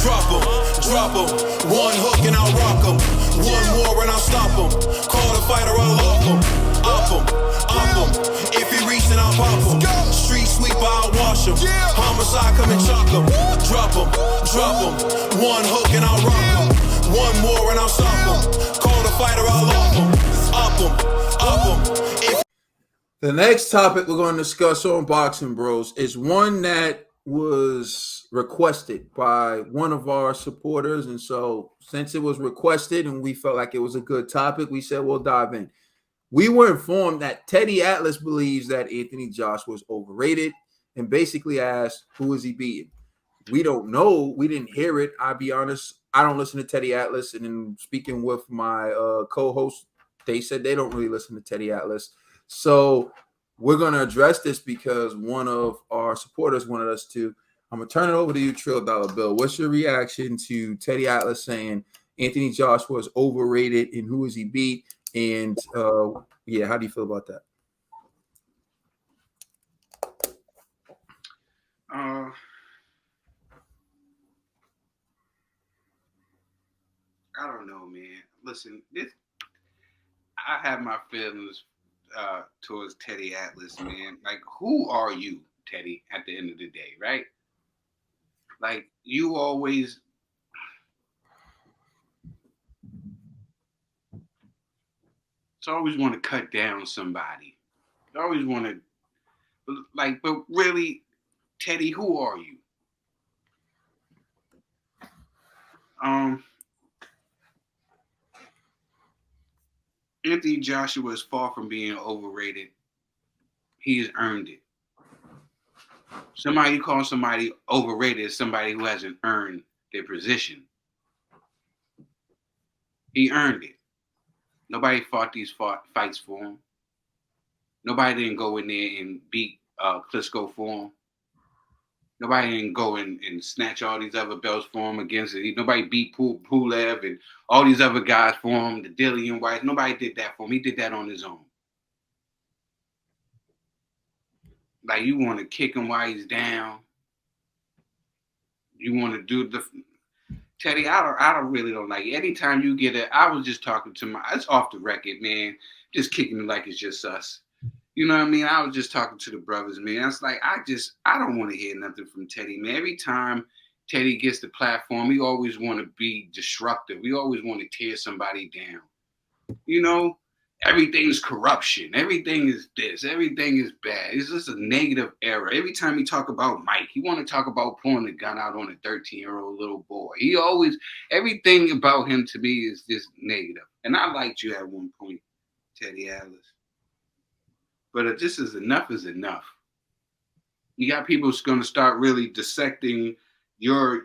Drop 'em. One hook and I'll rock 'em. One more and I'll stop 'em. Call the fighter, I'll lock 'em. Op 'em. If he reach, then I'll pop 'em. Street sweeper, I'll wash 'em. Homicide, come and chalk 'em. Drop 'em. One hook and I'll rock 'em. One more and I'll stop 'em. Call the fighter, I'll lock 'em. Op 'em. The next topic we're going to discuss on Boxing Bros is one that was requested by one of our supporters. And so since it was requested and we felt like it was a good topic, we said we'll dive in. We were informed that Teddy Atlas believes that Anthony Joshua is overrated and basically asked, who is he beating? We don't know. We didn't hear it. I'll be honest. I don't listen to Teddy Atlas. And in speaking with my co-host, they said they don't really listen to Teddy Atlas. So we're going to address this because one of our supporters wanted us to. I'm going to turn it over to you, Trill Dollar Bill. What's your reaction to Teddy Atlas saying Anthony Joshua is overrated and who is he beat? And, how do you feel about that? I don't know, man. Listen, I have my feelings towards Teddy Atlas, man. Like, who are you, Teddy, at the end of the day, right? Like, you always want to cut down somebody. You always want to, like, but really, Teddy, who are you? Anthony Joshua is far from being overrated. He has earned it. Somebody calls somebody overrated is somebody who hasn't earned their position. He earned it. Nobody fought these fights for him. Nobody didn't go in there and beat Klitschko for him. Nobody didn't go and snatch all these other belts for him against it. Nobody beat Pulev and all these other guys for him, the Dillian White. Nobody did that for him. He did that on his own. Like, you want to kick him while he's down. You want to do the... Teddy, I really don't like it. Anytime you get it, I was just talking to it's off the record, man. Just kicking it like it's just us. You know what I mean? I was just talking to the brothers, man. It's like, I don't want to hear nothing from Teddy, man. Every time Teddy gets the platform, he always want to be disruptive. We always want to tear somebody down. You know, everything's corruption. Everything is this. Everything is bad. It's just a negative era. Every time he talk about Mike, he want to talk about pulling the gun out on a 13-year-old little boy. Everything about him to me is just negative. And I liked you at one point, Teddy Atlas. But this is enough. You got people who's going to start really dissecting your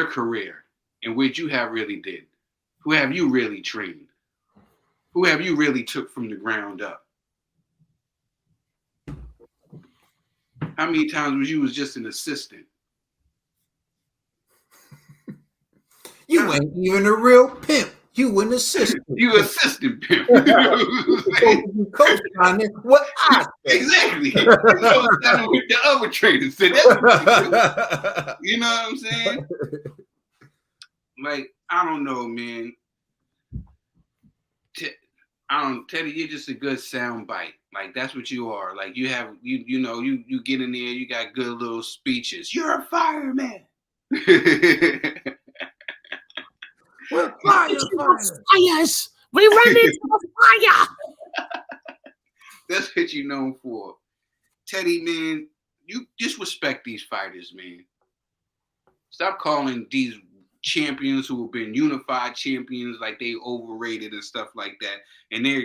career and what you have really did. Who have you really trained? Who have you really took from the ground up? How many times was just an assistant? You ain't even a real pimp. You an assistant. You assistant pimp. Coach on it. What I say. Exactly. That's what the other trainer said. You know what I'm saying? Like, I don't know, man. Teddy, you're just a good sound bite. Like, that's what you are. Like, you have, you get in there, you got good little speeches. You're a fireman. We're fires. We run into the fire. That's what you're known for. Teddy, man, you disrespect these fighters, man. Stop calling these champions who have been unified champions like they overrated and stuff like that. And they're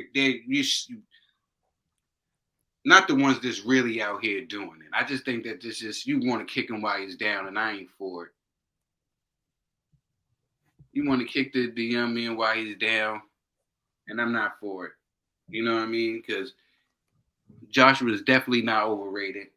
not the ones that's really out here doing it. I just think that you want to kick him while he's down, and I ain't for it. You want to kick the young man while he's down, and I'm not for it. You know what I mean? Because Joshua is definitely not overrated.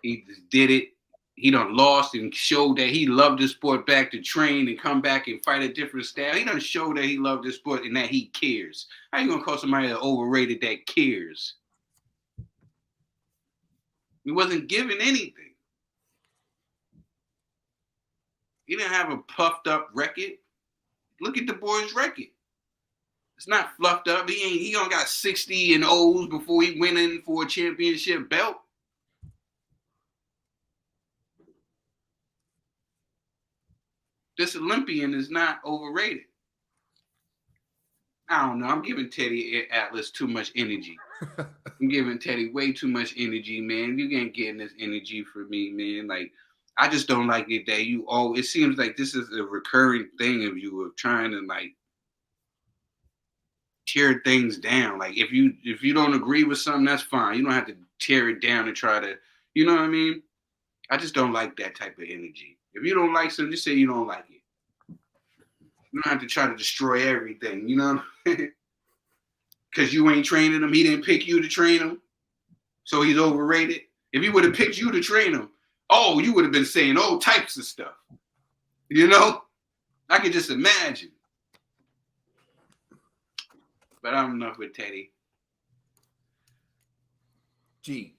He just did it. He done lost and showed that he loved the sport back to train and come back and fight a different style. He done showed that he loved the sport and that he cares. How you going to call somebody overrated that cares? He wasn't given anything. He didn't have a puffed up record. Look at the boy's record. It's not fluffed up. He only got 60 and O's before he went in for a championship belt. This Olympian is not overrated. I don't know. I'm giving Teddy Atlas too much energy. I'm giving Teddy way too much energy, man. You ain't getting this energy from me, man. Like, I just don't like it that you all. It seems like this is a recurring thing of you of trying to like tear things down. Like, if you don't agree with something, that's fine. You don't have to tear it down and try to, you know what I mean? I just don't like that type of energy. If you don't like something, just say you don't like it. You don't have to try to destroy everything, you know? Because you ain't training him. He didn't pick you to train him. So he's overrated. If he would have picked you to train him, you would have been saying all types of stuff. You know? I could just imagine. But I'm enough with Teddy. G.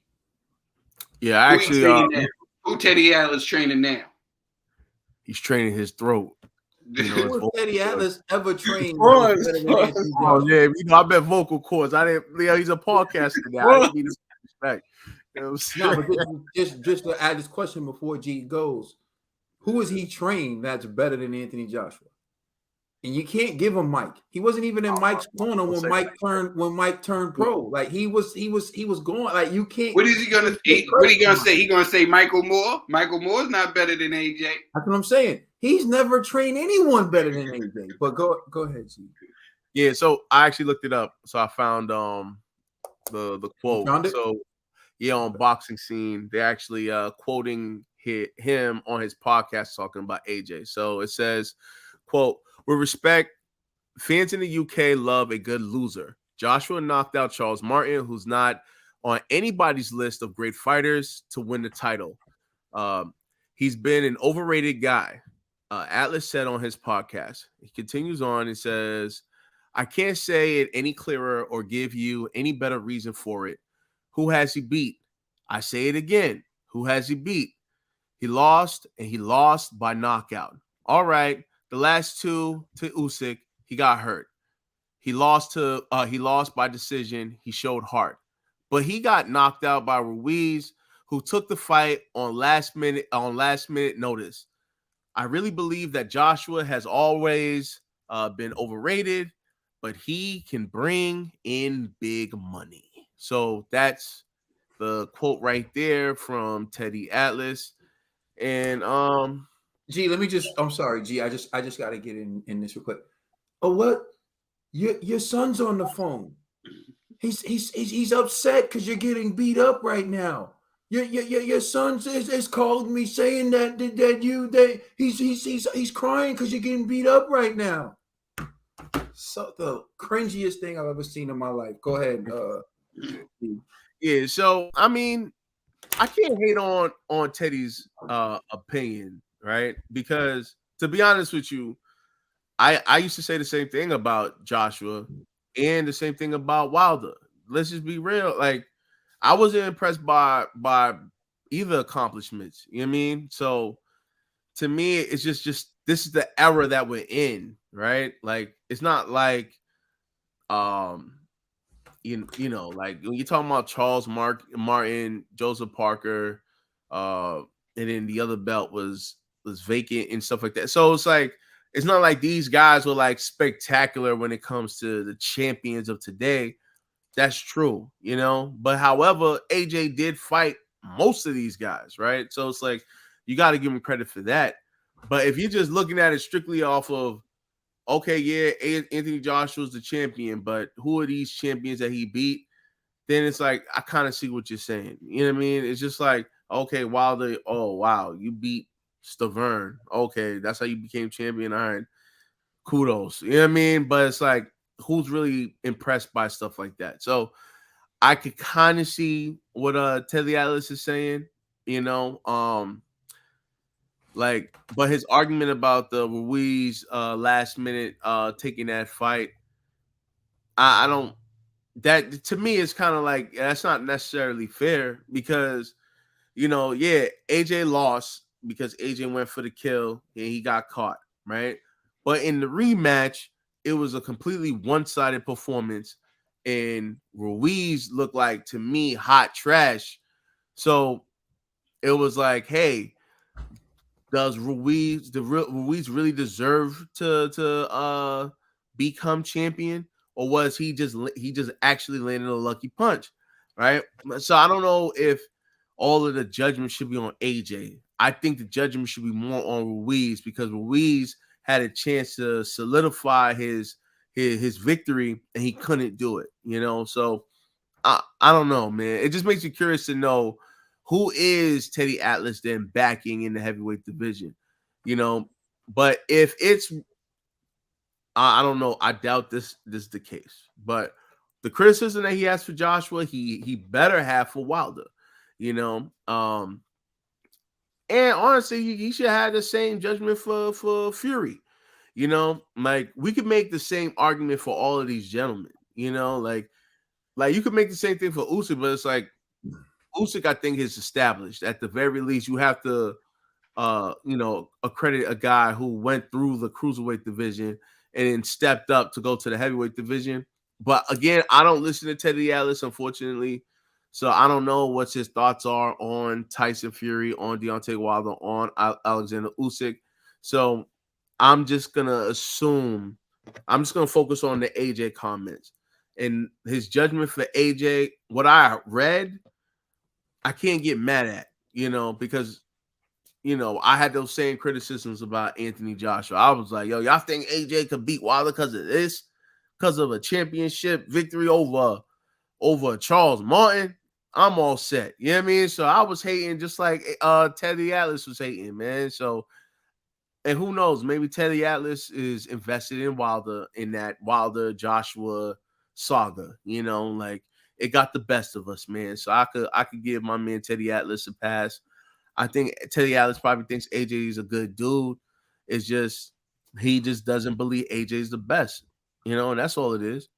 Yeah, actually, who Teddy Atlas training now? He's training his throat. Who has Teddy Atlas ever trained? Oh yeah, I bet vocal cords. I didn't. He's a podcaster now. I didn't mean to respect. No, but just to add this question before G goes, who is he trained that's better than Anthony Joshua? And you can't give him Mike. He wasn't even in Mike's corner when Mike turned pro. Like he was going. Like you can't. What is he gonna? What are you gonna say? He gonna say Michael Moore? Michael Moore's not better than AJ. That's what I'm saying. He's never trained anyone better than AJ. But go ahead, G. Yeah. So I actually looked it up. So I found the quote. So yeah, on Boxing Scene, they're actually quoting him on his podcast talking about AJ. So it says, quote, "With respect, fans in the UK love a good loser. Joshua knocked out Charles Martin, who's not on anybody's list of great fighters to win the title. He's been an overrated guy," Atlas said on his podcast. He continues on and says, "I can't say it any clearer or give you any better reason for it. Who has he beat? I say it again. Who has he beat? He lost, and he lost by knockout. All right. The last two to Usyk, he got hurt. He lost by decision. He showed heart. But he got knocked out by Ruiz, who took the fight on last minute notice. I really believe that Joshua has always been overrated, but he can bring in big money." So that's the quote right there from Teddy Atlas. And G, I'm sorry, G. I just got to get in this real quick. Oh, what? Your son's on the phone. He's upset because you're getting beat up right now. Your son is calling me saying that he's crying because you're getting beat up right now. So the cringiest thing I've ever seen in my life. Go ahead. Yeah. So I mean, I can't hate on Teddy's opinion, right? Because to be honest with you, I used to say the same thing about Joshua and the same thing about Wilder. Let's just be real. Like, I wasn't impressed by either accomplishments. You know what I mean? So to me, it's just this is the era that we're in, right? Like, it's not like you know, like when you're talking about Charles Martin, Joseph Parker, and then the other belt was vacant and stuff like that. So it's like, it's not like these guys were like spectacular when it comes to the champions of today. That's true, you know. But however, AJ did fight most of these guys, right? So it's like, you got to give him credit for that. But if you're just looking at it strictly off of, okay, yeah, Anthony Joshua's the champion, but who are these champions that he beat? Then it's like, I kind of see what you're saying. You know what I mean? It's just like, okay, Wilder, oh, wow, you beat Stavern. Okay, that's how you became champion. All right, kudos. You know what I mean? But it's like, who's really impressed by stuff like that? So I could kind of see what Teddy Atlas is saying, you know. Like, but his argument about the Ruiz last minute taking that fight, I don't, that to me is kind of like, that's not necessarily fair, because AJ lost because AJ went for the kill and he got caught, right? But in the rematch, it was a completely one-sided performance, and Ruiz looked like, to me, hot trash. So it was like, hey, does Ruiz really deserve to become champion, or was he just actually landed a lucky punch, right? So I don't know if all of the judgment should be on AJ. I think the judgment should be more on Ruiz, because Ruiz had a chance to solidify his victory and he couldn't do it, So I don't know, man. It just makes you curious to know, who is Teddy Atlas then backing in the heavyweight division, But if it's, I don't know. I doubt this is the case. But the criticism that he has for Joshua, he better have for Wilder, And honestly, he should have the same judgment for Fury. Like, we could make the same argument for all of these gentlemen. Like you could make the same thing for Usyk, but it's like Usyk, I think, is established. At the very least, you have to, accredit a guy who went through the cruiserweight division and then stepped up to go to the heavyweight division. But again, I don't listen to Teddy Atlas, unfortunately. So I don't know what his thoughts are on Tyson Fury, on Deontay Wilder, on Alexander Usyk. So I'm just going to focus on the AJ comments. And his judgment for AJ, what I read, I can't get mad at, because, I had those same criticisms about Anthony Joshua. I was like, yo, y'all think AJ could beat Wilder because of this? Because of a championship victory over Charles Martin? I'm all set. You know what I mean? So I was hating just like Teddy Atlas was hating, man. So, and who knows, maybe Teddy Atlas is invested in Wilder, in that Wilder Joshua saga, like it got the best of us, man. So I could give my man Teddy Atlas a pass. I think Teddy Atlas probably thinks AJ is a good dude. It's just, he just doesn't believe AJ is the best, and that's all it is.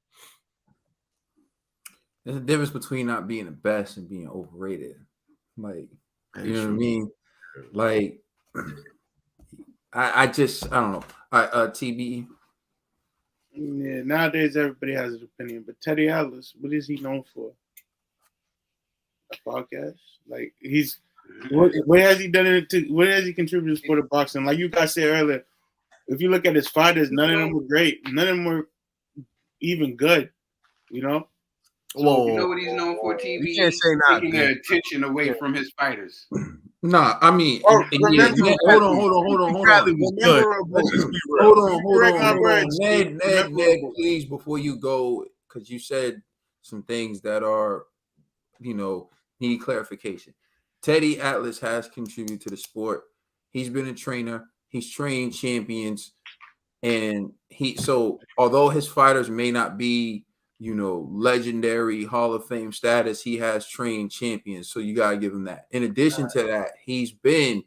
There's a difference between not being the best and being overrated. Like, you know what I mean? Like, I don't know. TB. Yeah, nowadays everybody has an opinion, but Teddy Atlas, what is he known for? A podcast? Like, what has he done what has he contributed to the sport of boxing? Like you guys said earlier, if you look at his fighters, none of them were great. None of them were even good, So you know what he's known for, TV? You can't say not, taking the attention away from his fighters. Nah, I mean, hold on. Ned, please, before you go, because you said some things that are, need clarification. Teddy Atlas has contributed to the sport. He's been a trainer. He's trained champions, and although his fighters may not be, legendary Hall of Fame status, he has trained champions. So you gotta give him that. In addition to that, he's been,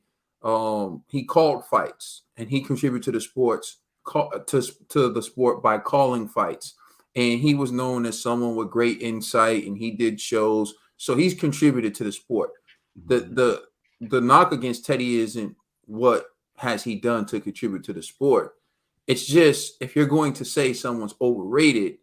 he called fights, and he contributed to the sports, to the sport by calling fights. And he was known as someone with great insight, and he did shows. So he's contributed to the sport. The knock against Teddy isn't what has he done to contribute to the sport. It's just, if you're going to say someone's overrated,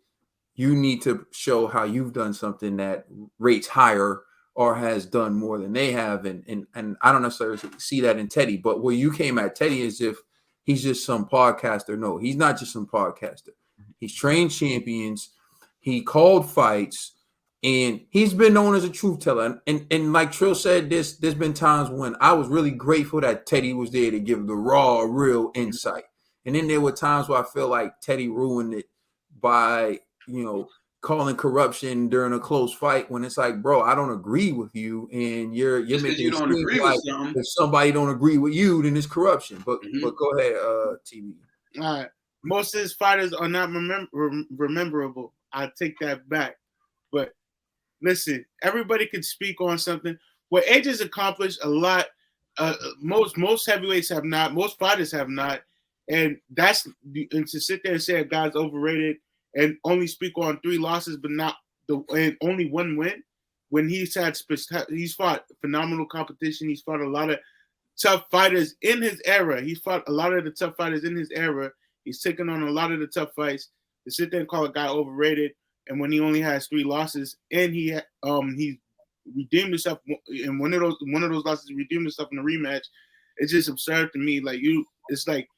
you need to show how you've done something that rates higher or has done more than they have. And I don't necessarily see that in Teddy, but where you came at Teddy is if he's just some podcaster. No, he's not just some podcaster. He's trained champions. He called fights, and he's been known as a truth teller. And like Trill said, there's been times when I was really grateful that Teddy was there to give the raw, real insight. And then there were times where I feel like Teddy ruined it by, calling corruption during a close fight, when it's like, bro, I don't agree with you, and you're making it seem like if somebody don't agree with you, then it's corruption. But go ahead, TV. All right. Most of his fighters are not rememberable. I take that back. But listen, everybody can speak on something. What AJ's accomplished a lot, most heavyweights have not, most fighters have not. And to sit there and say a guy's overrated and only speak on 3 losses, but not and only 1 win, when he's fought phenomenal competition. He's fought a lot of tough fighters in his era. He's fought a lot of the tough fighters in his era. He's taken on a lot of the tough fights. To sit there and call a guy overrated, and when he only has 3 losses, and he redeemed himself in one of those losses, redeemed himself in the rematch. It's just absurd to me. Like it's like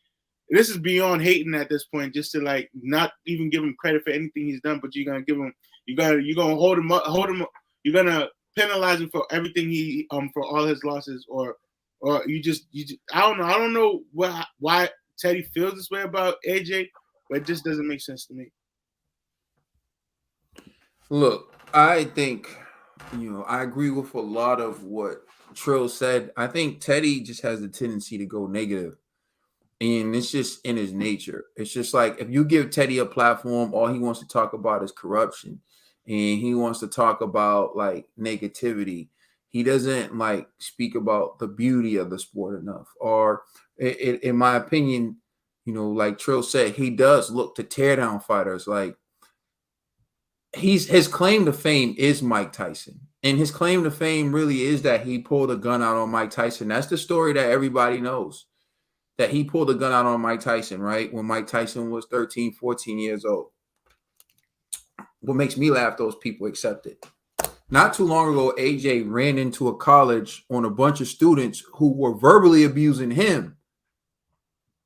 this is beyond hating at this point. Just to like not even give him credit for anything he's done, but you're gonna give him, you're gonna hold him up, you're gonna penalize him for everything he for all his losses, or you just I don't know why Teddy feels this way about AJ, but it just doesn't make sense to me. Look, I think, I agree with a lot of what Trill said. I think Teddy just has a tendency to go negative, and it's just in his nature. It's just like if you give Teddy a platform, all he wants to talk about is corruption, and he wants to talk about like negativity. He doesn't like speak about the beauty of the sport enough, or in my opinion, like Trill said, he does look to tear down fighters. Like his claim to fame is Mike Tyson, and his claim to fame really is that he pulled a gun out on Mike Tyson. That's the story that everybody knows, that he pulled a gun out on Mike Tyson, right? When Mike Tyson was 13, 14 years old. What makes me laugh, those people accept it. Not too long ago, AJ ran into a college on a bunch of students who were verbally abusing him,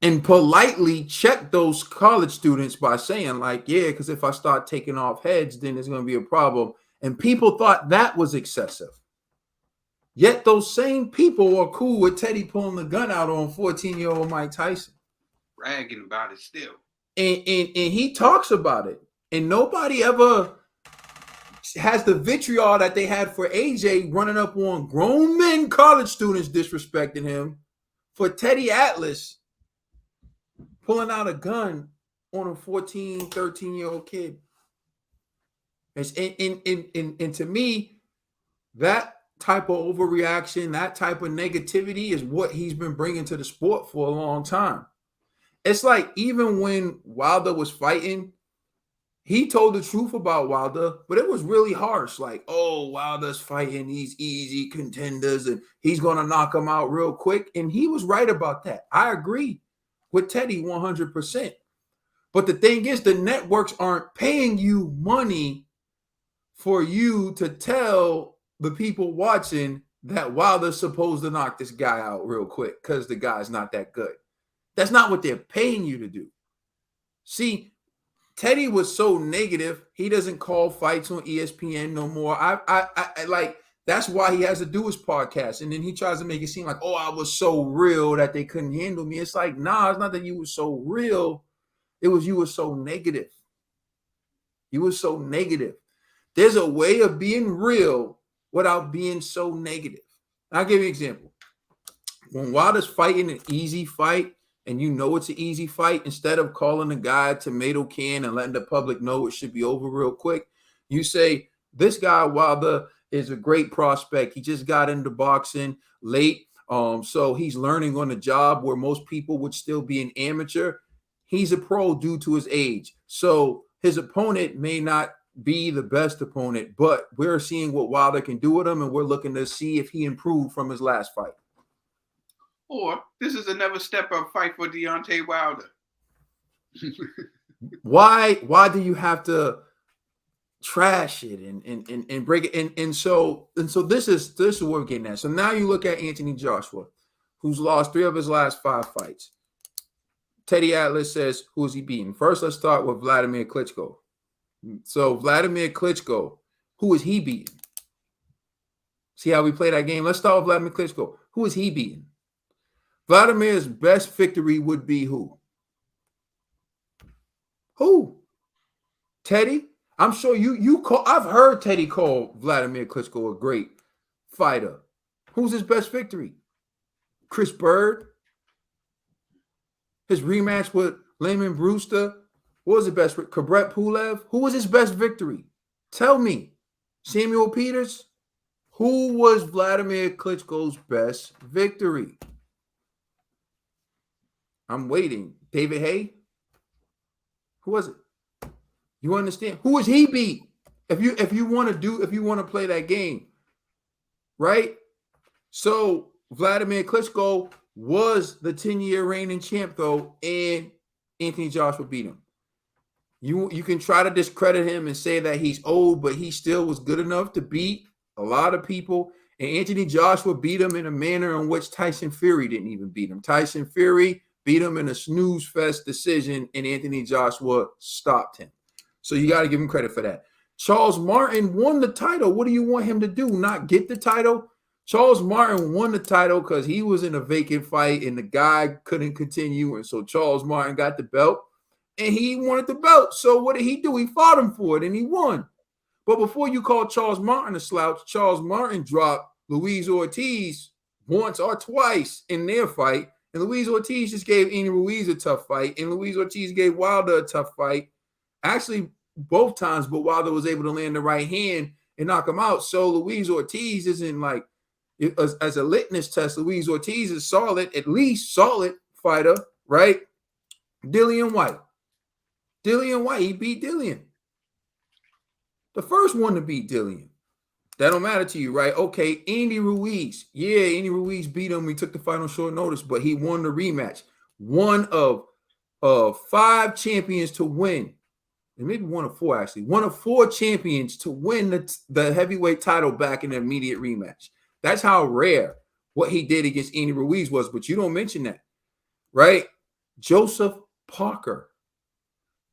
and politely checked those college students by saying like, yeah, because if I start taking off heads, then there's going to be a problem. And people thought that was excessive. Yet those same people are cool with Teddy pulling the gun out on 14-year-old Mike Tyson. Bragging about it still. And he talks about it. And nobody ever has the vitriol that they had for AJ running up on grown men college students disrespecting him, for Teddy Atlas pulling out a gun on a 14, 13-year-old kid. And to me, that type of overreaction, that type of negativity is what he's been bringing to the sport for a long time. It's like even when Wilder was fighting, he told the truth about Wilder, but it was really harsh. Like, oh, Wilder's fighting these easy contenders and he's going to knock them out real quick. And he was right about that. I agree with Teddy 100%. But the thing is, the networks aren't paying you money for you to tell the people watching that Wilder's supposed to knock this guy out real quick because the guy's not that good. That's not what they're paying you to do. See, Teddy was so negative, he doesn't call fights on ESPN no more. I like, that's why he has to do his podcast. And then he tries to make it seem like, oh, I was so real that they couldn't handle me. It's like, nah, it's not that you were so real. It was you were so negative. You were so negative. There's a way of being real without being so negative. I'll give you an example. When Wilder's fighting an easy fight, and you know it's an easy fight, instead of calling the guy a tomato can and letting the public know it should be over real quick, you say, this guy Wilder is a great prospect. He just got into boxing late, so he's learning on the job where most people would still be an amateur. He's a pro due to his age. So his opponent may not be the best opponent, but we're seeing what Wilder can do with him, and we're looking to see if he improved from his last fight. Or this is another step-up fight for Deontay Wilder. Why do you have to trash it and break it? And so this is what we're getting at. So now you look at Anthony Joshua, who's lost 3 of his last 5 fights. Teddy Atlas says, who is he beating? First, let's start with Vladimir Klitschko. So Vladimir Klitschko, who is he beating? See how we play that game? Let's start with Vladimir Klitschko. Who is he beating? Vladimir's best victory would be who? Who? Teddy? I'm sure you call. I've heard Teddy call Vladimir Klitschko a great fighter. Who's his best victory? Chris Bird? His rematch with Layman Brewster? What was his best? Kabret Pulev? Who was his best victory? Tell me. Samuel Peters? Who was Vladimir Klitschko's best victory? I'm waiting. David Hay? Who was it? You understand? Who is he beat? If you want to play that game, right? So Vladimir Klitschko was the 10-year reigning champ, though, and Anthony Joshua beat him. You can try to discredit him and say that he's old, but he still was good enough to beat a lot of people. And Anthony Joshua beat him in a manner in which Tyson Fury didn't even beat him. Tyson Fury beat him in a snooze fest decision, and Anthony Joshua stopped him. So you got to give him credit for that. Charles Martin won the title. What do you want him to do? Not get the title? Charles Martin won the title because he was in a vacant fight and the guy couldn't continue. And so Charles Martin got the belt and he wanted the belt. So what did he do? He fought him for it and he won. But before you call Charles Martin a slouch, Charles Martin dropped Luis Ortiz once or twice in their fight. And Luis Ortiz just gave Andy Ruiz a tough fight. And Luis Ortiz gave Wilder a tough fight. Actually, both times, but Wilder was able to land the right hand and knock him out. So Luis Ortiz isn't like, as a litmus test, Luis Ortiz is solid, at least solid fighter, right? Dillian White, he beat Dillian. The first one to beat Dillian. That don't matter to you, right? Okay, Andy Ruiz. Yeah, Andy Ruiz beat him. He took the fight on short notice, but he won the rematch. One of 5 champions to win. And maybe one of 4, actually. One of 4 champions to win the heavyweight title back in an immediate rematch. That's how rare what he did against Andy Ruiz was, but you don't mention that, right? Joseph Parker.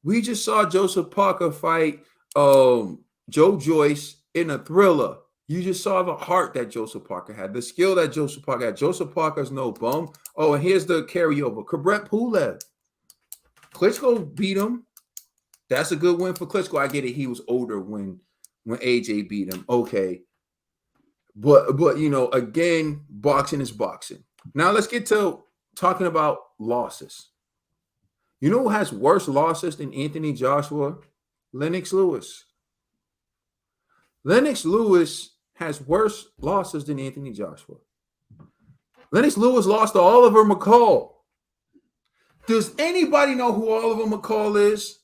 We just saw Joseph Parker fight Joe Joyce in a thriller. You just saw the heart that Joseph Parker had, the skill that Joseph Parker had. Joseph Parker's no bum. Oh, and here's the carryover. Kubrat Pulev. Klitschko beat him. That's a good win for Klitschko. I get it. He was older when AJ beat him. Okay. But you know, again, boxing is boxing. Now let's get to talking about losses. You know who has worse losses than Anthony Joshua? Lennox Lewis. Lennox Lewis has worse losses than Anthony Joshua. Lennox Lewis lost to Oliver McCall. Does anybody know who Oliver McCall is?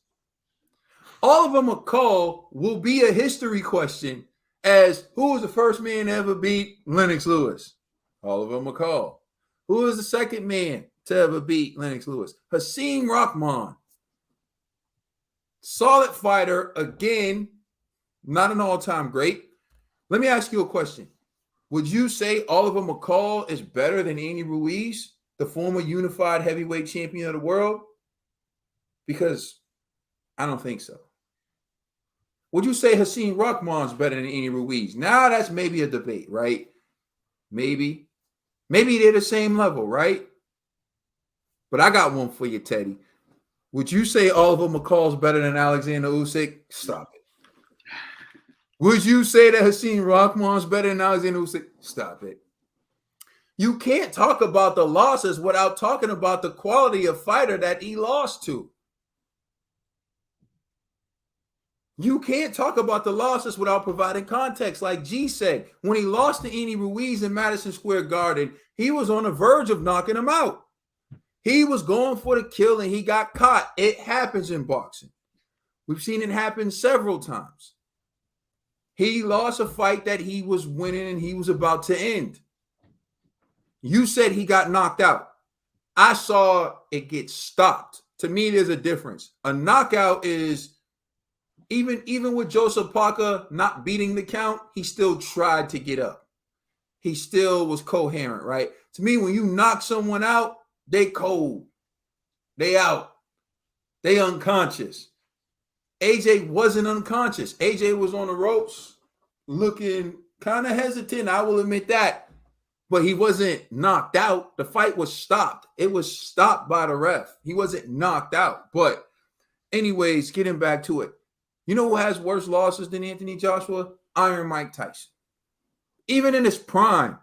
Oliver McCall will be a history question as who was the first man to ever beat Lennox Lewis? Oliver McCall. Who was the second man to ever beat Lennox Lewis? Hasim Rahman. Solid fighter, again, not an all-time great. Let me ask you a question. Would you say Oliver McCall is better than Andy Ruiz, the former unified heavyweight champion of the world? Because I don't think so. Would you say Hasim Rahman's better than Andy Ruiz? Now that's maybe a debate, right? Maybe. Maybe they're the same level, right? But I got one for you, Teddy. Would you say Oliver McCall's better than Alexander Usyk? Stop it. Would you say that Hasim Rahman's better than Alexander Usyk? Stop it. You can't talk about the losses without talking about the quality of fighter that he lost to. You can't talk about the losses without providing context. Like G said, when he lost to Andy Ruiz in Madison Square Garden, he was on the verge of knocking him out. He was going for the kill and he got caught. It happens in boxing. We've seen it happen several times. He lost a fight that he was winning and he was about to end. You said he got knocked out. I saw it get stopped. To me, there's a difference. A knockout is even with Joseph Parker not beating the count, he still tried to get up. He still was coherent, right? To me, when you knock someone out, they cold. They out. They unconscious. AJ wasn't unconscious. AJ was on the ropes looking kind of hesitant. I will admit that. But he wasn't knocked out. The fight was stopped. It was stopped by the ref. He wasn't knocked out. But anyways, getting back to it. You know who has worse losses than Anthony Joshua? Iron Mike Tyson. Even in his prime,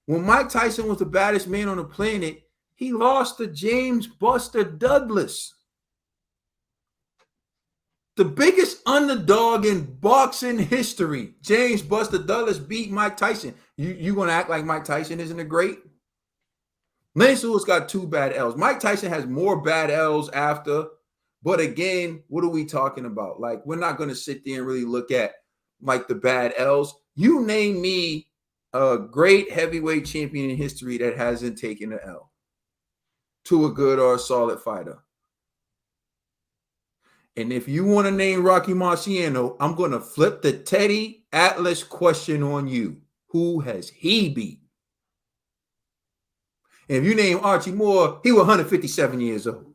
when Mike Tyson was the baddest man on the planet, he lost to James Buster Douglas. The biggest underdog in boxing history. James Buster Douglas beat Mike Tyson. You going to act like Mike Tyson isn't a great? Lennox Lewis got 2 bad L's. Mike Tyson has more bad L's after. But again, what are we talking about? Like, we're not going to sit there and really look at like the bad L's. You name me a great heavyweight champion in history that hasn't taken an L to a good or a solid fighter. And if you want to name Rocky Marciano, I'm going to flip the Teddy Atlas question on you. Who has he beat? And if you name Archie Moore, he was 157 years old.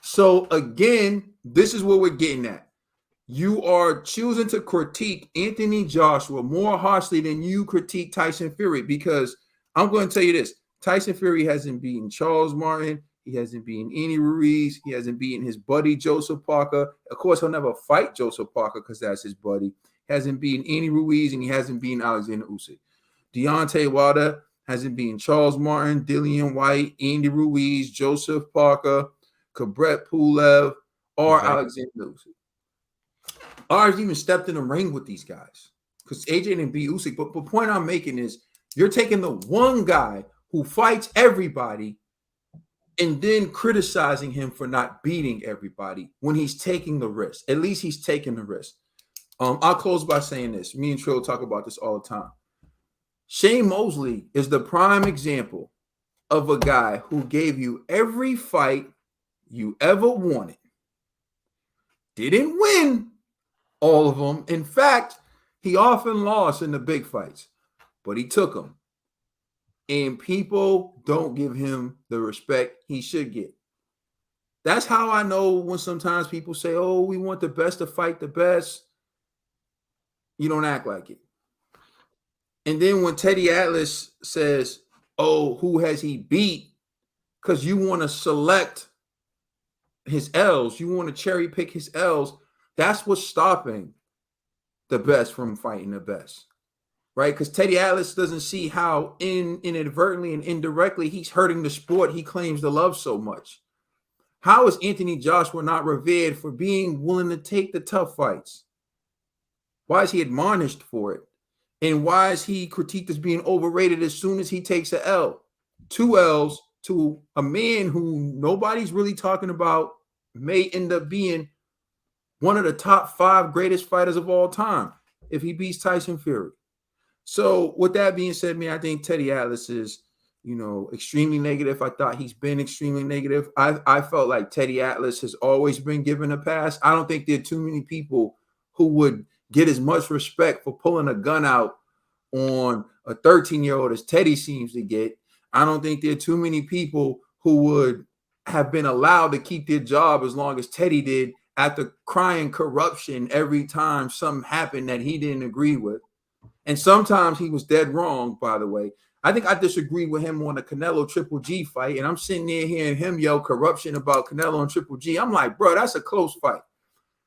So again, this is what we're getting at. You are choosing to critique Anthony Joshua more harshly than you critique Tyson Fury, because I'm going to tell you this. Tyson Fury hasn't beaten Charles Martin. He hasn't beaten Andy Ruiz. He hasn't beaten his buddy Joseph Parker. Of course, he'll never fight Joseph Parker because that's his buddy. He hasn't beaten Andy Ruiz, and he hasn't beaten Alexander Usyk. Deontay Wilder hasn't beaten Charles Martin, Dillian White, Andy Ruiz, Joseph Parker, Kubrat Pulev, or Alexander Usyk. Ours even stepped in the ring with these guys because AJ didn't beat Usyk. But the point I'm making is you're taking the one guy who fights everybody and then criticizing him for not beating everybody when he's taking the risk. At least he's taking the risk. I'll close by saying this. Me and Trill talk about this all the time. Shane Mosley is the prime example of a guy who gave you every fight you ever wanted. Didn't win all of them. In fact, he often lost in the big fights, but he took them. And people don't give him the respect he should get. That's how I know when sometimes people say, oh, we want the best to fight the best. You don't act like it. And then when Teddy Atlas says, oh, who has he beat? Because you want to select his L's. You want to cherry pick his L's. That's what's stopping the best from fighting the best, right? Because Teddy Atlas doesn't see how inadvertently and indirectly he's hurting the sport he claims to love so much. How is Anthony Joshua not revered for being willing to take the tough fights? Why is he admonished for it? And why is he critiqued as being overrated as soon as he takes an L? 2 L's to a man who nobody's really talking about may end up being one of the top 5 greatest fighters of all time if he beats Tyson Fury. So with that being said, man, I think Teddy Atlas is, extremely negative. I thought he's been extremely negative. I felt like Teddy Atlas has always been given a pass. I don't think there are too many people who would get as much respect for pulling a gun out on a 13-year-old as Teddy seems to get. I don't think there are too many people who would have been allowed to keep their job as long as Teddy did after crying corruption every time something happened that he didn't agree with. And sometimes he was dead wrong, by the way. I think I disagreed with him on the Canelo Triple G fight, and I'm sitting there hearing him yell corruption about Canelo and Triple G. I'm like, bro, that's a close fight.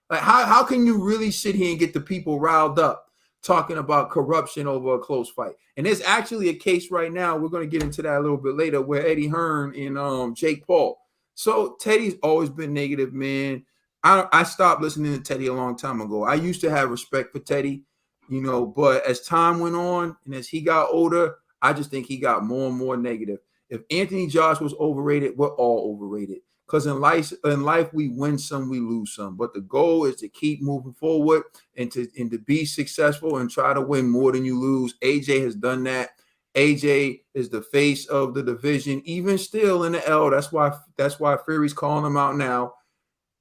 Like, how can you really sit here and get the people riled up talking about corruption over a close fight? And there's actually a case right now, we're going to get into that a little bit later, where Eddie Hearn and Jake Paul. So Teddy's always been negative, man. I stopped listening to Teddy a long time ago. I used to have respect for Teddy, but as time went on and as he got older, I just think he got more and more negative. If Anthony Joshua was overrated, we're all overrated. Because in life, we win some, we lose some. But the goal is to keep moving forward and to be successful and try to win more than you lose. AJ has done that. AJ is the face of the division, even still in the L. That's why Fury's calling him out now.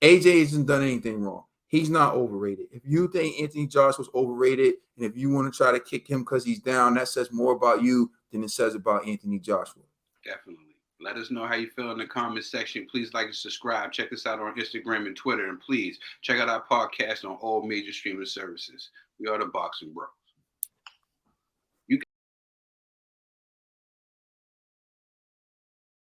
AJ hasn't done anything wrong. He's not overrated. If you think Anthony Joshua was overrated, and if you want to try to kick him because he's down, that says more about you than it says about Anthony Joshua. Definitely. Let us know how you feel in the comment section. Please like and subscribe. Check us out on Instagram and Twitter. And please check out our podcast on all major streaming services. We are the Boxing Bros.